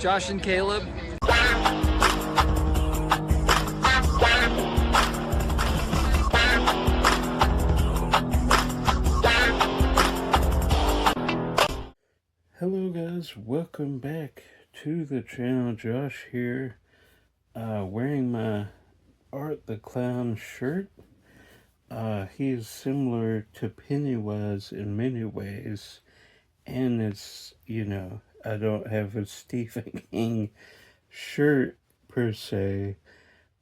Josh and Caleb. Hello guys, welcome back to the channel. Josh here, wearing my Art the Clown shirt. He's similar to Pennywise in many ways, and it's, I don't have a Stephen King shirt per se,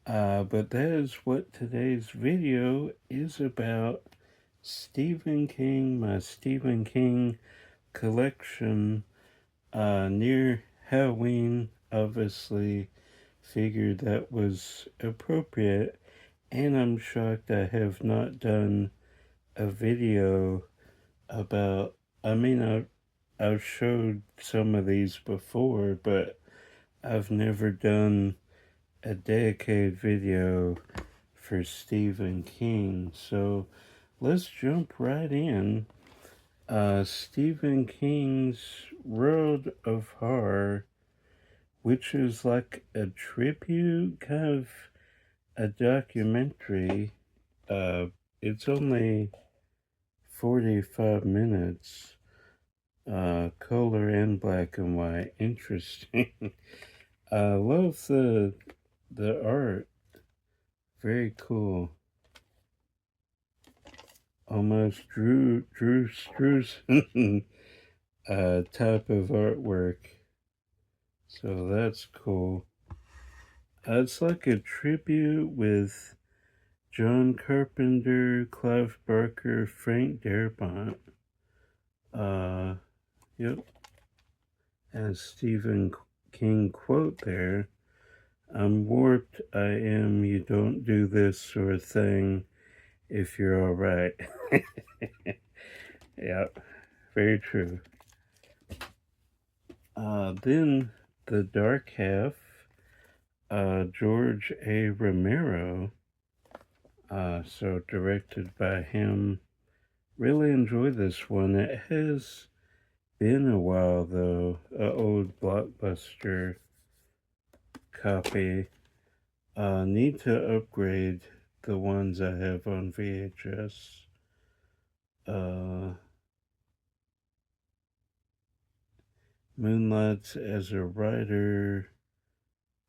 but that is what today's video is about. Stephen King, my Stephen King collection. Near Halloween, obviously figured that was appropriate, and I'm shocked I have not done a video about, I've showed some of these before, but I've never done a dedicated video for Stephen King, so let's jump right in. Stephen King's World of Horror, which is like a tribute, kind of a documentary. It's only 45 minutes, color and black and white. Interesting. I love the art. Very cool. Almost Drew Struzan type of artwork. So that's cool. It's like a tribute with John Carpenter, Clive Barker, Frank Darabont. Yep. And Stephen King quote there. I'm warped, I am, you don't do this sort of thing if you're alright. Yep, very true. Then The Dark Half, George A. Romero, so directed by him. Really enjoy this one. It has been a while though, an old Blockbuster copy. Need to upgrade the ones I have on VHS. Moonlights as a writer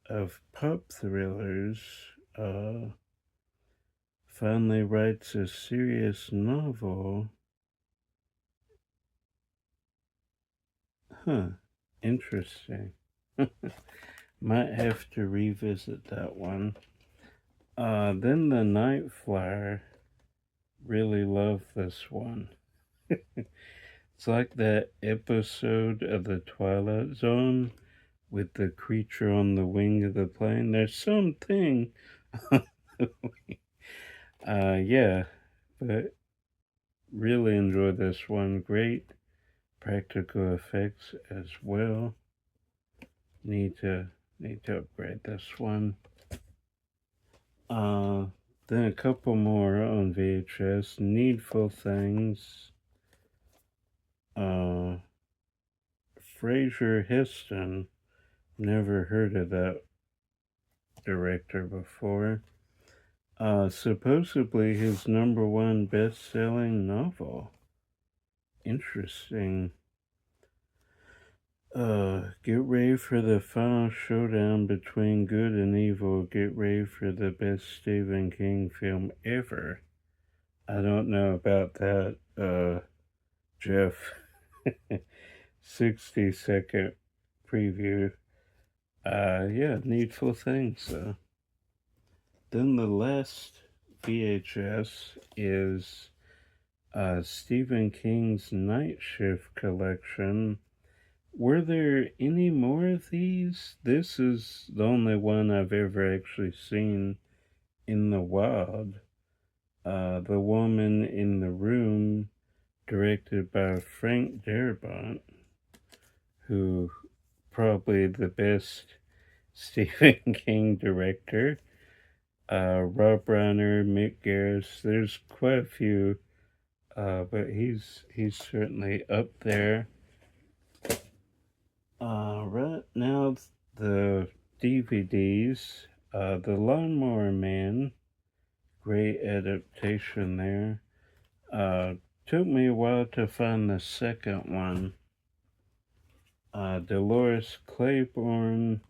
of pop thrillers. Finally writes a serious novel. Interesting. Might have to revisit that one. Then The Night Flyer. Really love this one. It's like that episode of The Twilight Zone with the creature on the wing of the plane. There's something on the wing. Yeah, but really enjoy this one. Great practical effects as well. Need to upgrade this one. Then a couple more on VHS. Needful Things. Fraser Heston. Never heard of that director before. Supposedly his #1 best-selling novel. Interesting. Get ready for the final showdown between good and evil. Get ready for the best Stephen King film ever. I don't know about that, Jeff. 60-second preview. Yeah, Needful Things, though. Then the last VHS is Stephen King's Night Shift collection. Were there any more of these? This is the only one I've ever actually seen in the wild. The Woman in the Room, directed by Frank Darabont, who probably the best Stephen King director. Rob Reiner, Mick Garris, there's quite a few, but he's certainly up there. Right now, the DVDs, The Lawnmower Man, great adaptation there. Took me a while to find the second one. Dolores Claiborne.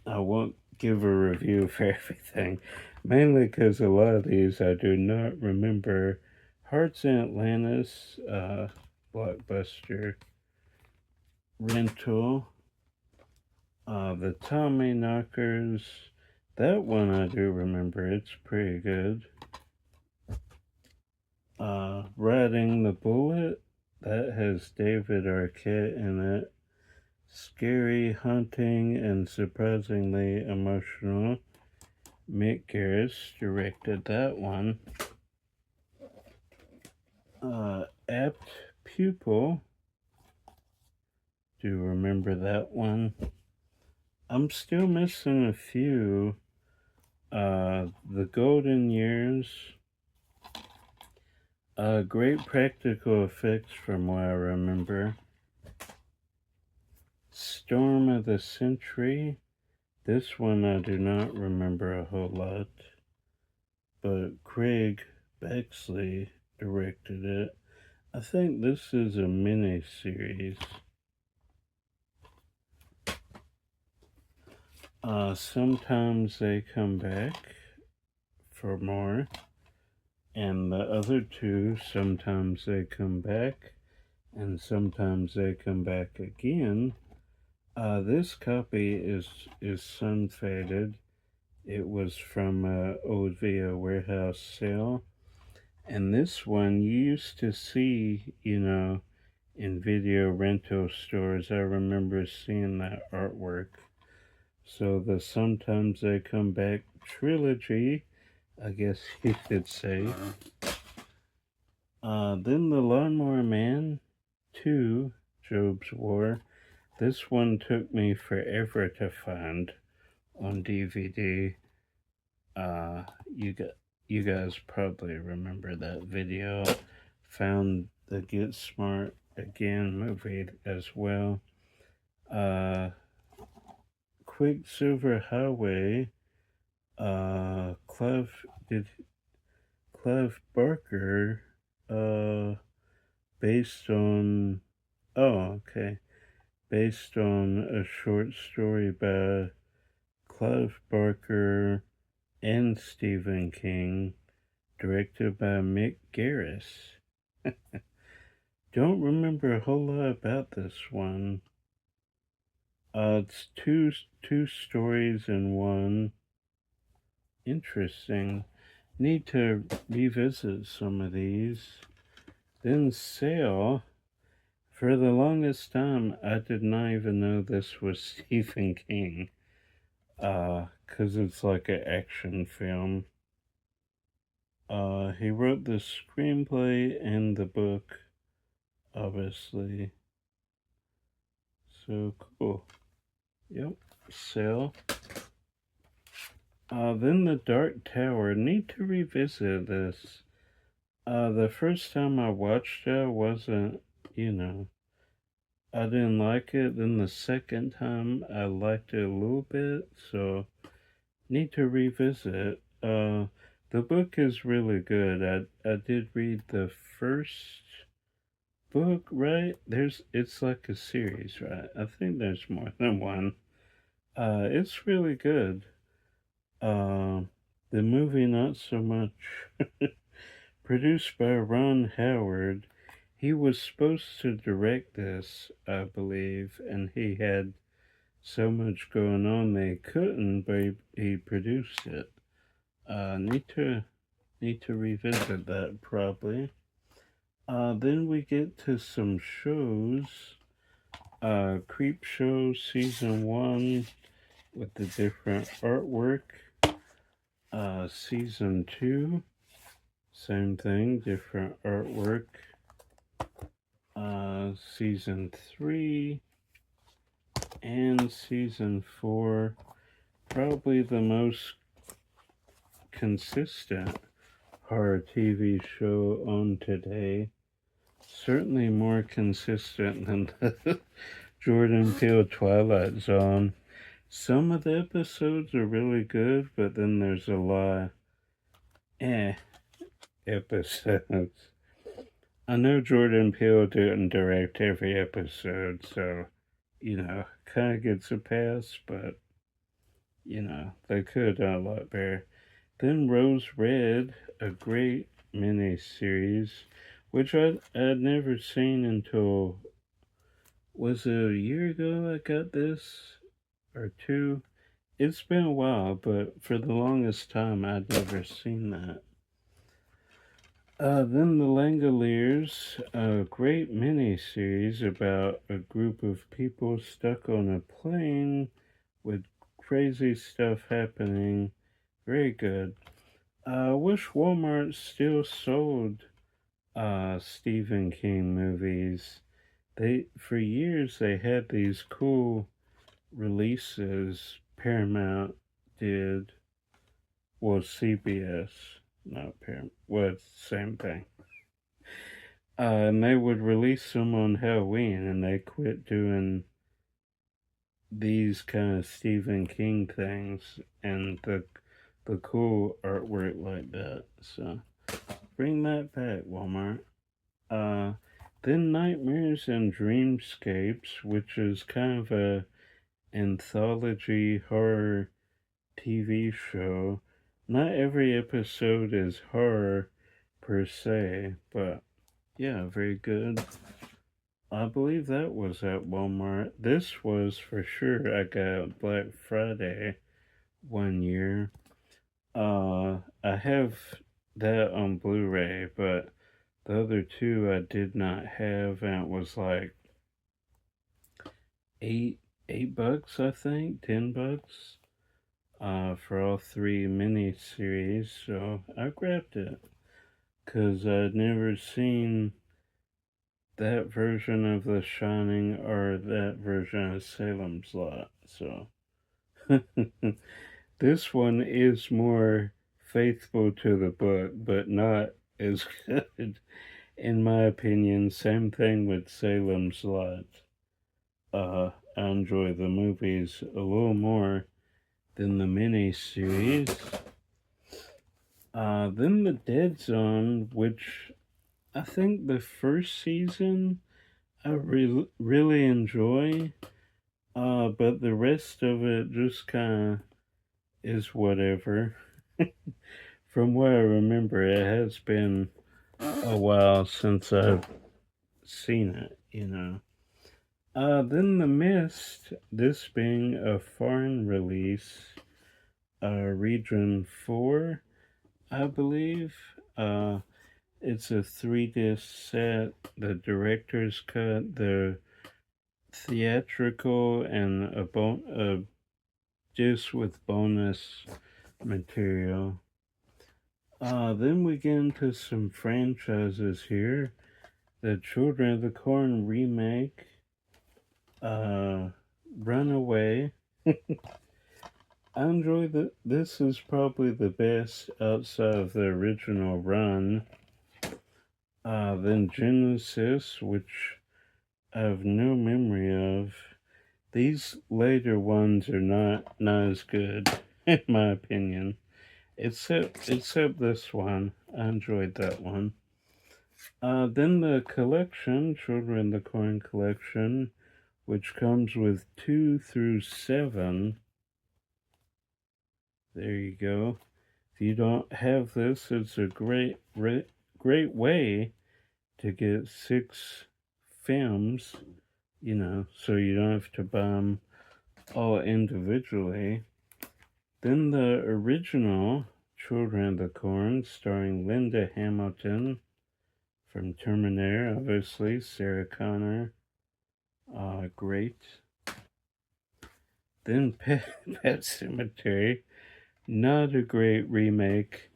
I won't give a review for everything, mainly because a lot of these I do not remember. Hearts in Atlantis, Blockbuster rental. The Tommy Knockers, that one I do remember, it's pretty good. Riding the Bullet, that has David Arquette in it. Scary, haunting, and surprisingly emotional. Mick Garris directed that one. Apt Pupil, do you remember that one? I'm still missing a few. The Golden Years. Great practical effects from what I remember. Storm of the Century. This one I do not remember a whole lot, but Craig Bexley directed it. I think this is a mini-series. Sometimes They Come Back for more. And the other two, Sometimes They Come Back and Sometimes They Come Back Again. This copy is sun-faded. It was from an old Via Warehouse sale. And this one you used to see, in video rental stores. I remember seeing that artwork. So the Sometimes They Come Back trilogy, I guess you could say. Then The Lawnmower Man 2, Job's War. This one took me forever to find on DVD. You guys probably remember that video. Found the Get Smart Again movie as well. Quicksilver Highway. Clive Barker. Based on a short story by Clive Barker and Stephen King, directed by Mick Garris. Don't remember a whole lot about this one. It's two stories in one. Interesting. Need to revisit some of these. Then Sail. For the longest time, I did not even know this was Stephen King. 'Cause it's like an action film. He wrote the screenplay and the book, obviously. So cool. Yep, Sail. Then The Dark Tower. Need to revisit this. The first time I watched it, wasn't, I didn't like it. Then the second time, I liked it a little bit. So, need to revisit. The book is really good. I did read the first book, right? It's like a series, right? I think there's more than one. It's really good. The movie, not so much. Produced by Ron Howard. He was supposed to direct this, I believe, and he had so much going on they couldn't, but he produced it. Need to revisit that probably. Then we get to some shows. Creep Show Season 1 with the different artwork. Season 2, same thing, different artwork. Season 3 and Season 4, probably the most consistent horror TV show on today. certainly more consistent than the Jordan Peele Twilight Zone. Some of the episodes are really good, but then there's a lot of episodes. I know Jordan Peele didn't direct every episode, so, kind of gets a pass, but, they could have done a lot better. Then Rose Red, a great miniseries, which I'd never seen until, was it a year ago I got this? Or two? It's been a while, but for the longest time I'd never seen that. Then The Langoliers, a great mini-series about a group of people stuck on a plane with crazy stuff happening. Very good. I wish Walmart still sold Stephen King movies. For years they had these cool releases. Paramount did, well, CBS, not Paramount, well, it's the same thing. And they would release them on Halloween, and they quit doing these kind of Stephen King things and the cool artwork like that. So bring that back, Walmart. Then Nightmares and Dreamscapes, which is kind of a anthology horror TV show. Not every episode is horror per se, but yeah, very good. I believe that was at Walmart. This was for sure. I got Black Friday one year. I have that on Blu-ray, but the other two I did not have, and it was like $8, I think, $10, for all three miniseries. So I grabbed it because I'd never seen that version of The Shining or that version of Salem's Lot. So this one is more faithful to the book, but not as good, in my opinion. Same thing with Salem's Lot. I enjoy the movies a little more than the miniseries. Then The Dead Zone, which I think the first season I really enjoy, but the rest of it just kind of is whatever. From what I remember, it has been a while since I've seen it. Then The Mist, this being a foreign release, Region 4, I believe. It's a 3-disc set, the director's cut, the theatrical, and a disc with bonus material. Then we get into some franchises here. The Children of the Corn remake, Runaway. I enjoy this is probably the best outside of the original Run. Then Genesis, which I have no memory of. These later ones are not as good, in my opinion. Except this one. I enjoyed that one. Then the collection, Children of the Corn collection, which comes with 2 through 7. There you go. If you don't have this, it's a great way to get 6 films, so you don't have to buy them all individually. Then the original Children of the Corn, starring Linda Hamilton from Terminator, obviously, Sarah Connor, great. Then Pet Sematary, not a great remake.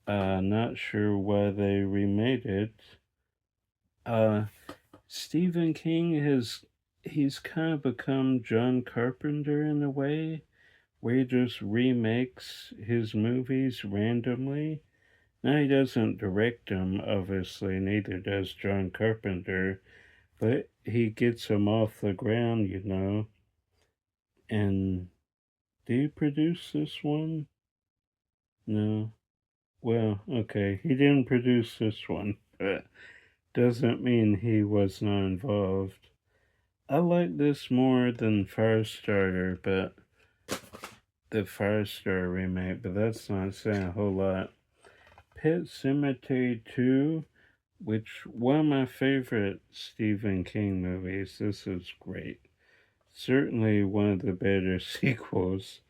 Not sure why they remade it. Stephen King he's kind of become John Carpenter in a way, where he just remakes his movies randomly Now, he doesn't direct them, obviously, neither does John Carpenter, but he gets them off the ground, you know. And did he produce this one? No. Well, okay, he didn't produce this one, but doesn't mean he was not involved. I like this more than Firestarter, but the Firestarter remake, but that's not saying a whole lot. Pet Sematary 2, which one of my favorite Stephen King movies. This is great. Certainly one of the better sequels.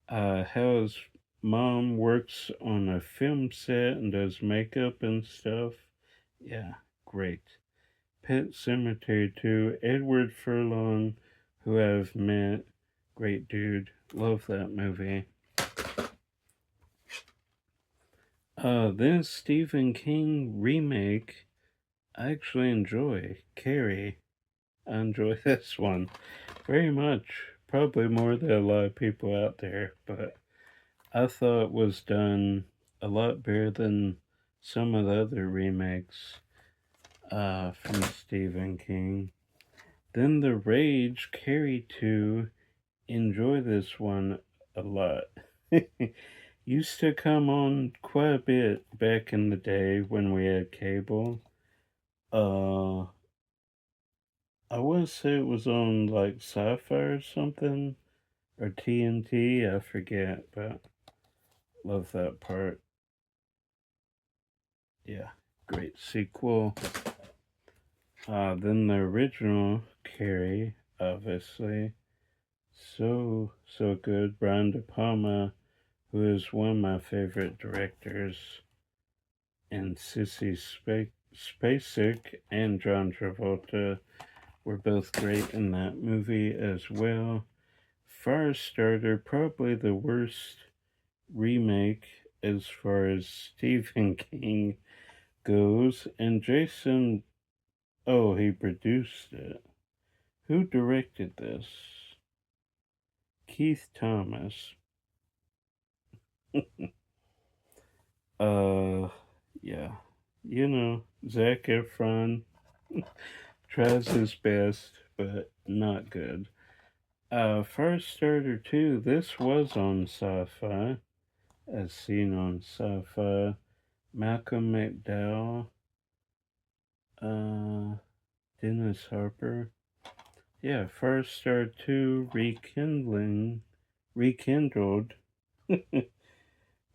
How his mom works on a film set and does makeup and stuff. Yeah, great. Pet Sematary 2, Edward Furlong, who I've met. Great dude. Love that movie. Then Stephen King remake. I actually enjoy Carrie. I enjoy this one very much. Probably more than a lot of people out there, but I thought it was done a lot better than some of the other remakes from Stephen King. Then The Rage, Carrie 2. Enjoy this one a lot. Used to come on quite a bit back in the day when we had cable. Uh, I want to say it was on like Sci-Fi or something, or TNT. I forget, but love that part. Yeah, great sequel. Then the original Carrie, obviously, so good. Brian De Palma, who is one of my favorite directors, and Sissy Spacek and John Travolta were both great in that movie as well. Firestarter, probably the worst remake as far as Stephen King goes, and Jason, oh, he produced it. Who directed this? Keith Thomas. uh, yeah. You know, Zac Efron tries his best, but not good. Firestarter 2, this was on Sci-Fi, as seen on Sci-Fi. Malcolm McDowell, uh, Dennis Harper. Yeah, Firestarter 2, rekindled.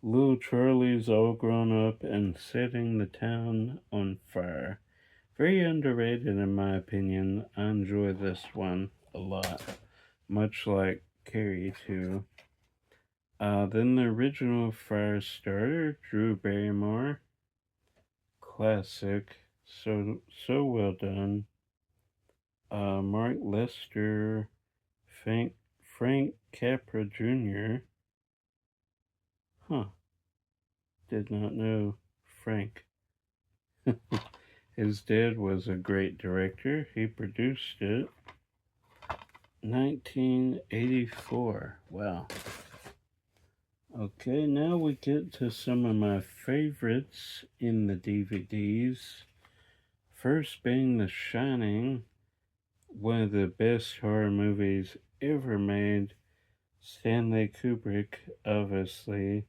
Little Charlie's all grown up and setting the town on fire. Very underrated in my opinion. I enjoy this one a lot. Much like Carrie 2. Then the original Firestarter, Drew Barrymore. Classic. So well done. Mark Lester, Frank Capra Jr. Huh. Did not know Frank. His dad was a great director. He produced it. 1984. Wow. Okay, now we get to some of my favorites in the DVDs. First being The Shining, one of the best horror movies ever made. Stanley Kubrick, obviously.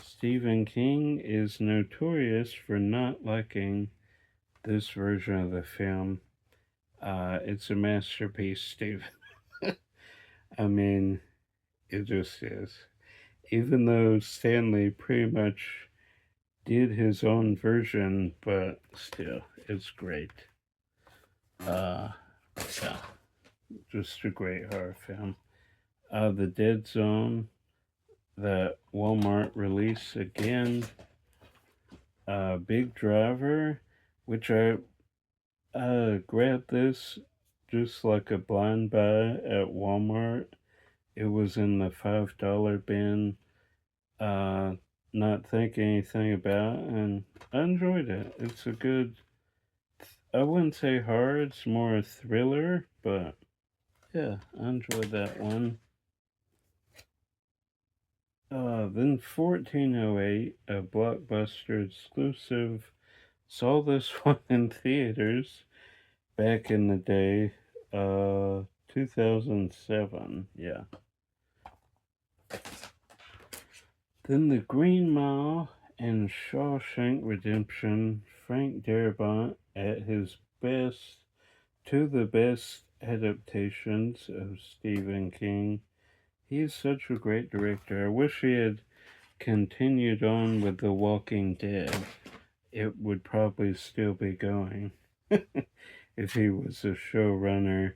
Stephen King is notorious for not liking this version of the film. It's a masterpiece, Stephen. I mean, it just is. Even though Stanley pretty much did his own version, but still, it's great. Yeah, just a great horror film. The Dead Zone, that Walmart release again. Big Driver, which I grabbed this just like a blind buy at Walmart. It was in the $5 bin. Not thinking anything about it, and I enjoyed it. It's a good, I wouldn't say horror, it's more a thriller, but yeah, I enjoyed that one. Then 1408, a Blockbuster exclusive. Saw this one in theaters back in the day. 2007. Yeah. Then The Green Mile and Shawshank Redemption. Frank Darabont at his best, two of the best adaptations of Stephen King. He's such a great director. I wish he had continued on with The Walking Dead. It would probably still be going if he was a showrunner.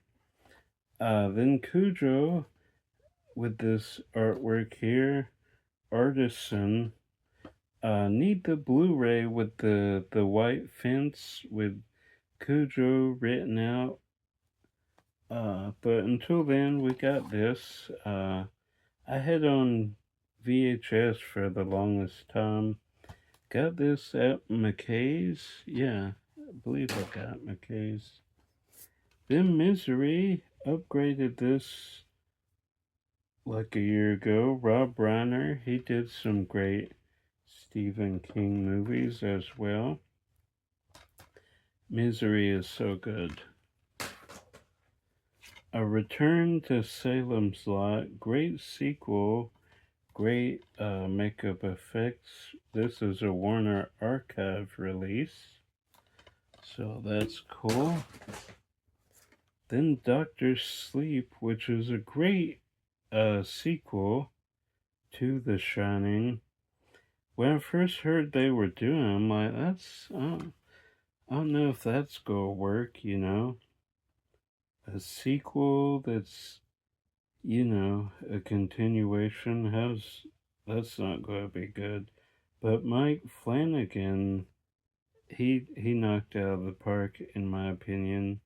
Then Cujo with this artwork here, Artisan. Need the Blu-ray with the white fence with Cujo written out. But until then, we got this. I had on VHS for the longest time. Got this at McKay's. Yeah, I believe I got McKay's. Then Misery upgraded this like a year ago. Rob Reiner, he did some great Stephen King movies as well. Misery is so good. A Return to Salem's Lot, great sequel, great makeup effects. This is a Warner Archive release, so that's cool. Then Doctor Sleep, which is a great sequel to The Shining. When I first heard they were doing it, I'm like, I don't know if that's gonna work, you know? A sequel that's, you know, a continuation, that's not gonna be good. But Mike Flanagan, he knocked out of the park, in my opinion.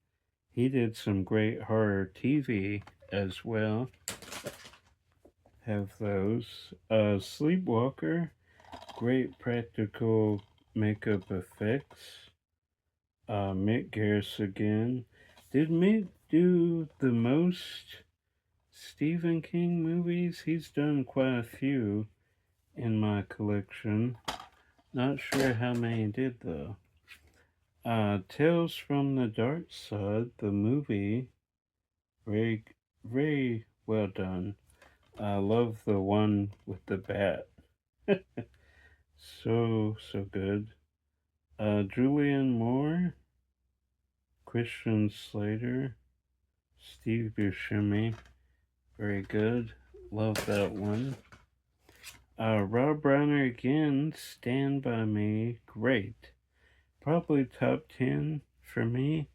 He did some great horror TV as well. Have those. Sleepwalker, great practical makeup effects. Mick Garris again. Did Mick do the most Stephen King movies? He's done quite a few in my collection. Not sure how many he did though. Tales from the Dark Side, the movie, very, very well done. I love the one with the bat. So good. Julianne Moore, Christian Slater, Steve Buscemi, very good. Love that one. Rob Reiner again, Stand By Me, great. Probably top 10 for me.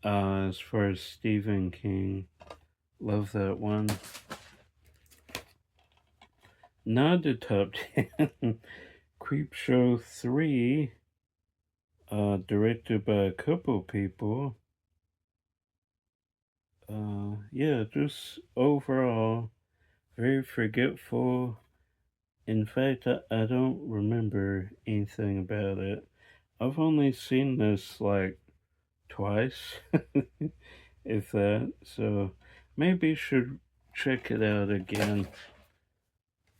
As far as Stephen King, love that one. Not the top 10. Creepshow 3, directed by a couple people. Yeah, just overall, very forgetful. In fact, I don't remember anything about it. I've only seen this like twice, if that, so maybe should check it out again.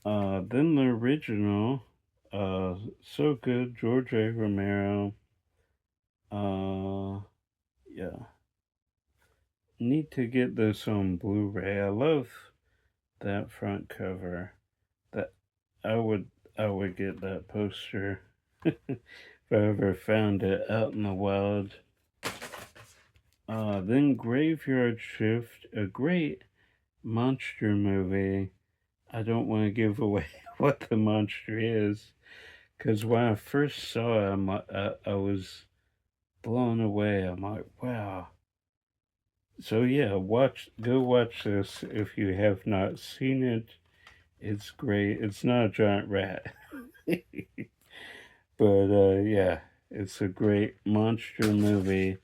Then the original, so good, George A. Romero. Yeah. Need to get this on Blu-ray. I love that front cover. That I would get that poster if I ever found it out in the wild. Then Graveyard Shift, a great monster movie. I don't want to give away what the monster is, because when I first saw it, I was blown away. I'm like, wow. So yeah, go watch this if you have not seen it. It's great. It's not a giant rat, but yeah, it's a great monster movie.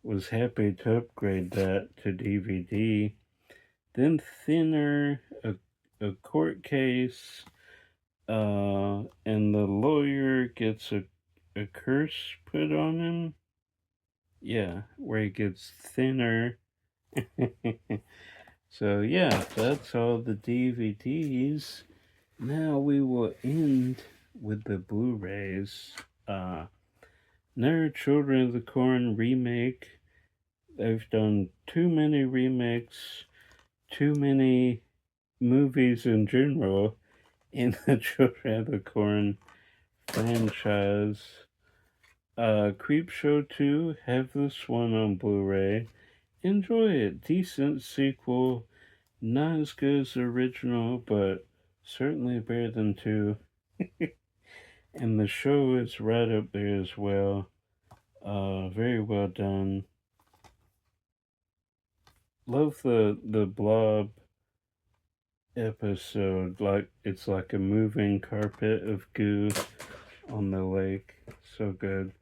Was happy to upgrade that to DVD. Then Thinner, a court case, and the lawyer gets a curse put on him. Yeah, where he gets thinner. So yeah, that's all the DVDs. Now we will end with the Blu-rays. Another Children of the Corn remake. They've done too many remakes, too many movies in general in the Children of the Corn franchise. Creepshow 2, have this one on Blu-ray. Enjoy it. Decent sequel. Not as good as the original, but certainly better than 2. And the show is right up there as well. Very well done. Love the Blob episode. Like it's like a moving carpet of goo on the lake. So good.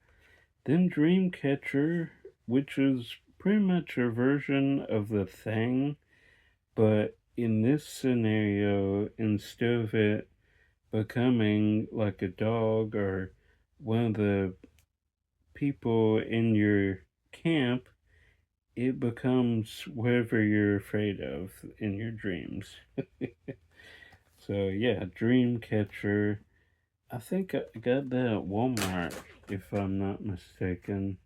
Then Dreamcatcher, which is pretty much a version of The Thing, but in this scenario, instead of it becoming like a dog or one of the people in your camp, it becomes whatever you're afraid of in your dreams. So yeah, Dreamcatcher. I think I got that at Walmart, if I'm not mistaken.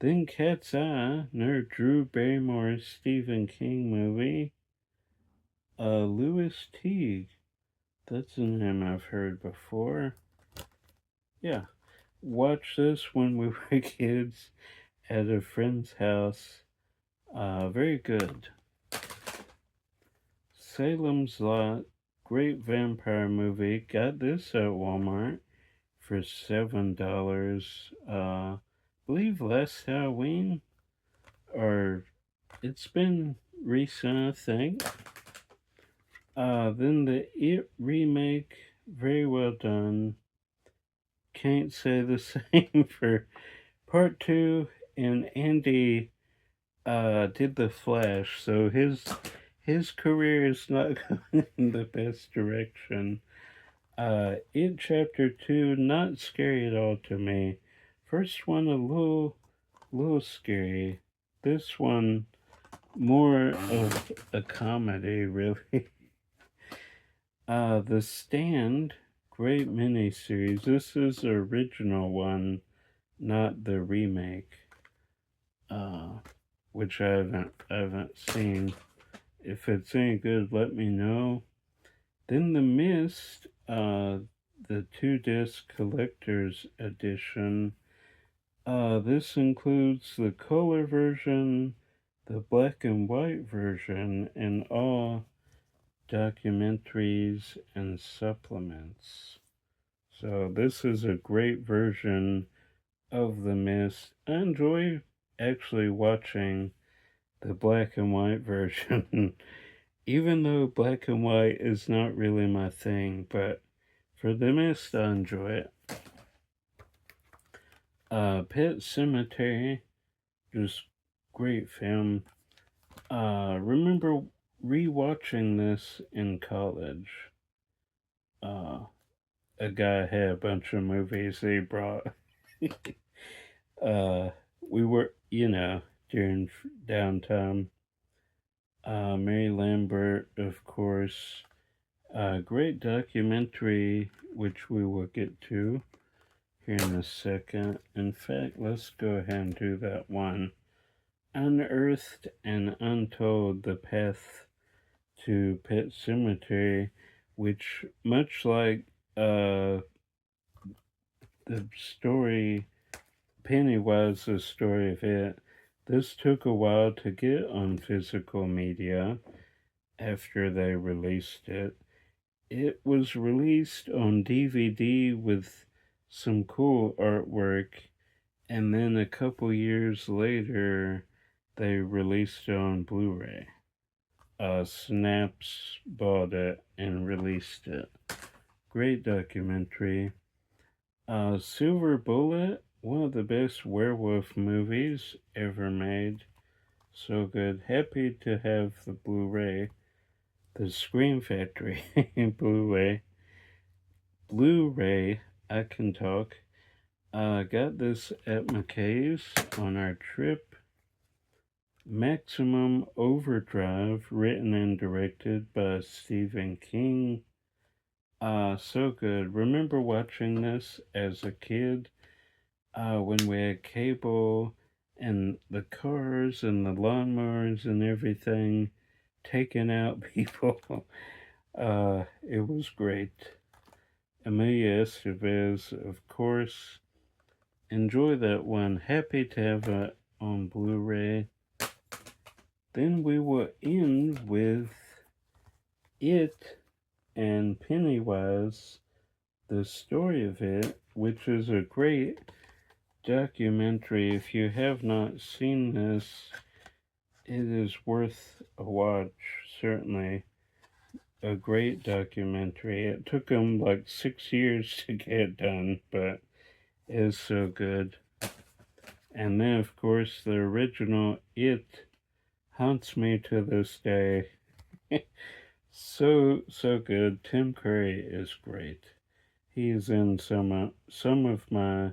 Then Cat's Eye, another Drew Barrymore Stephen King movie. Louis Teague. That's a name I've heard before. Yeah. Watch this when we were kids at a friend's house. Very good. Salem's Lot, great vampire movie. Got this at Walmart for $7. Believe last Halloween, or it's been recent, I think. Then the It remake, very well done. Can't say the same for part 2. And Andy did The Flash, so his career is not going in the best direction. It Chapter 2, not scary at all to me. First one a little scary. This one more of a comedy, really. The Stand, great miniseries. This is the original one, not the remake. Which I haven't seen. If it's any good, let me know. Then The Mist, the 2-disc collector's edition. This includes the color version, the black and white version, and all documentaries and supplements. So this is a great version of The Mist. I enjoy actually watching the black and white version, even though black and white is not really my thing, but for The Mist, I enjoy it. Pet Cemetery, just great film. Remember rewatching this in college. A guy had a bunch of movies he brought. We were, during downtime. Mary Lambert, of course. Great documentary, which we will get to here in a second. In fact, let's go ahead and do that one. Unearthed and Untold, the path to Pet Cemetery, which, much like the story, Pennywise, the story of it, this took a while to get on physical media after they released it. It was released on DVD with some cool artwork, and then a couple years later, they released it on Blu-ray. Snaps bought it and released it. Great documentary. Silver Bullet, one of the best werewolf movies ever made. So good. Happy to have the Blu-ray. The Scream Factory Blu-ray. I can talk. Got this at McKay's on our trip. Maximum Overdrive, written and directed by Stephen King. So good. Remember watching this as a kid, when we had cable and the cars and the lawnmowers and everything taking out people. It was great. Emilia Estevez, of course. Enjoy that one. Happy to have it on Blu-ray. Then we will end with It and Pennywise, the story of it, which is a great documentary. If you have not seen this, it is worth a watch, certainly. A great documentary. It took them like 6 years to get done, but it is so good. And then, of course, the original It haunts me to this day. So good. Tim Curry is great. He's in some of my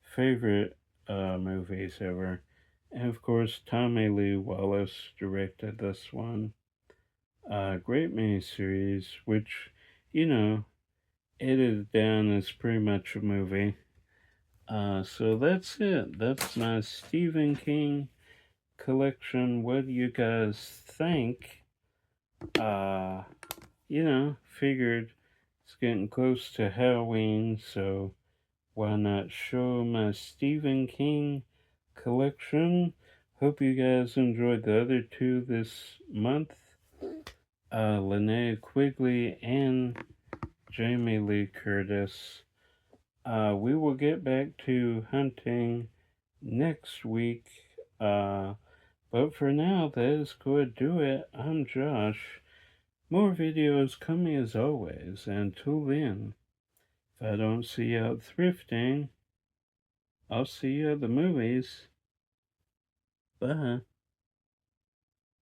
favorite movies ever. And of course, Tommy Lee Wallace directed this one. Great miniseries, which, you know, edited down is pretty much a movie. So that's it. That's my Stephen King collection. What do you guys think? Figured it's getting close to Halloween, so why not show my Stephen King collection? Hope you guys enjoyed the other two this month. Linnea Quigley and Jamie Lee Curtis. We will get back to hunting next week. But for now, that is going to do it. I'm Josh. More videos coming as always. Until then, if I don't see you out thrifting, I'll see you at the movies. Bye.